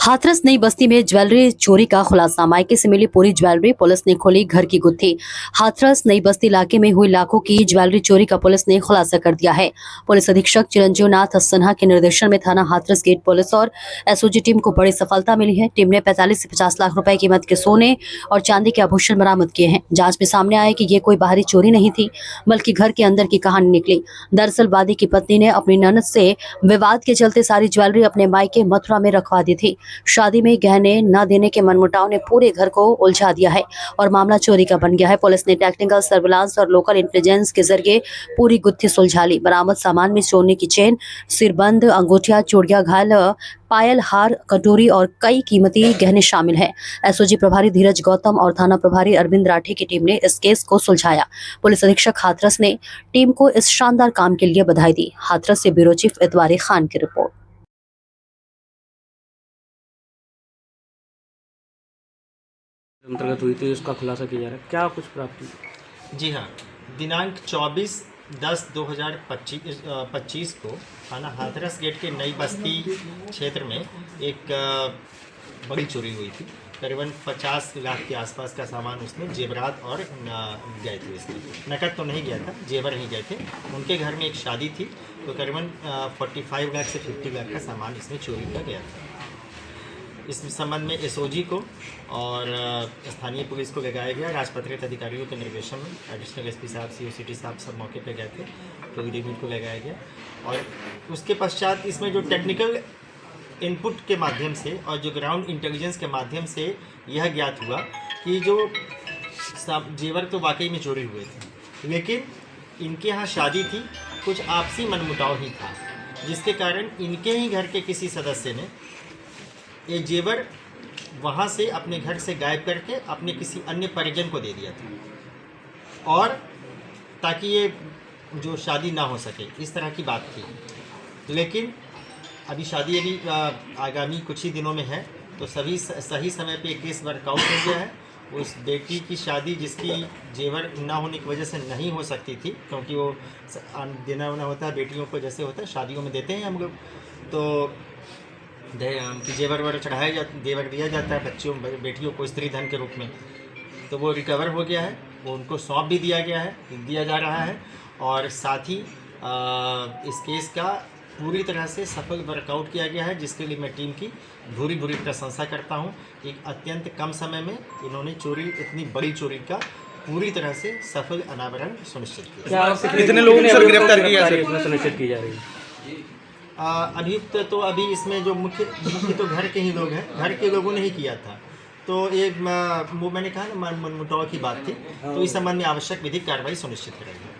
हाथरस नई बस्ती में ज्वेलरी चोरी का खुलासा। मायके से मिली पूरी ज्वेलरी, पुलिस ने खोली घर की गुत्थी। हाथरस नई बस्ती इलाके में हुई लाखों की ज्वेलरी चोरी का पुलिस ने खुलासा कर दिया है। पुलिस अधीक्षक चिरंजीव नाथ सिन्हा के निर्देशन में थाना हाथरस गेट पुलिस और एसओजी टीम को बड़ी सफलता मिली है। टीम ने 45 से 50 लाख रुपए कीमत के सोने और चांदी के आभूषण बरामद किए हैं। जांच में सामने आया कि ये कोई बाहरी चोरी नहीं थी, बल्कि घर के अंदर की कहानी निकली। दरअसल वादी की पत्नी ने अपनी ननद से विवाद के चलते सारी ज्वेलरी अपने मायके मथुरा में रखवा दी थी। शादी में गहने न देने के मनमुटाव ने पूरे घर को उलझा दिया है और मामला चोरी का बन गया है। पुलिस ने टेक्निकल सर्विलांस और लोकल इंटेलिजेंस के जरिए पूरी गुत्थी सुलझा ली। बरामद सामान में सोने की चेन, सिरबंद, अंगूठिया, चूड़िया, घायल, पायल, हार, कटोरी और कई कीमती गहने शामिल हैं। एसओजी प्रभारी धीरज गौतम और थाना प्रभारी अरविंद राठी की टीम ने इस केस को सुलझाया। पुलिस अधीक्षक हाथरस ने टीम को इस शानदार काम के लिए बधाई दी। हाथरस से ब्यूरो चीफ इतवारी खान की रिपोर्ट। अंतर्गत हुई थी, उसका खुलासा किया जा रहा है। क्या कुछ प्राप्ति? जी हाँ, दिनांक 24/10/2025 को थाना हाथरस गेट के नई बस्ती क्षेत्र में एक बड़ी चोरी हुई थी। करीबन 50 लाख के आसपास का सामान उसमें जेवरात और गए थे। इसमें नकद तो नहीं गया था, जेवर ही गए थे। उनके घर में एक शादी थी, तो करीबन 45 लाख से 50 लाख का सामान इसमें चोरी किया गया था। इस संबंध में एसओजी को और स्थानीय पुलिस को लगाया गया। राजपत्रित अधिकारियों के निर्देशन में एडिशनल एसपी साहब, सीओसीटी साहब सब मौके पे गए थे, तो यूनिट को लगाया गया। और उसके पश्चात इसमें जो टेक्निकल इनपुट के माध्यम से और जो ग्राउंड इंटेलिजेंस के माध्यम से यह ज्ञात हुआ कि जो जेवर तो वाकई में चोरी हुए थे, लेकिन इनके यहाँ शादी थी, कुछ आपसी मनमुटाव ही था, जिसके कारण इनके ही घर के किसी सदस्य ने ये जेवर वहाँ से अपने घर से गायब करके अपने किसी अन्य परिजन को दे दिया था, और ताकि ये जो शादी ना हो सके, इस तरह की बात थी। लेकिन अभी शादी आगामी कुछ ही दिनों में है, तो सही समय पे केस वर्कआउट हो गया है। उस बेटी की शादी जिसकी जेवर ना होने की वजह से नहीं हो सकती थी, क्योंकि वो देना होना होता है बेटियों को, जैसे होता है शादियों में देते हैं हम लोग, तो जेवर चढ़ाया जेवर दिया जाता है बच्चियों बेटियों को स्त्री धन के रूप में। तो वो रिकवर हो गया है, वो उनको सौंप भी दिया जा रहा है। और साथ ही इस केस का पूरी तरह से सफल वर्कआउट किया गया है, जिसके लिए मैं टीम की भूरी प्रशंसा करता हूं कि अत्यंत कम समय में इन्होंने इतनी बड़ी चोरी का पूरी तरह से सफल अनावरण सुनिश्चित किया। कितने लोगों ने गिरफ्तार किया सुनिश्चित की जा रही है? अभियुक्त तो अभी इसमें जो मुख्य तो घर के ही लोग हैं, घर के लोगों ने ही किया था। तो वो मैंने कहा ना मनमुटाव की बात थी, तो इस संबंध में आवश्यक विधिक कार्रवाई सुनिश्चित करेंगे।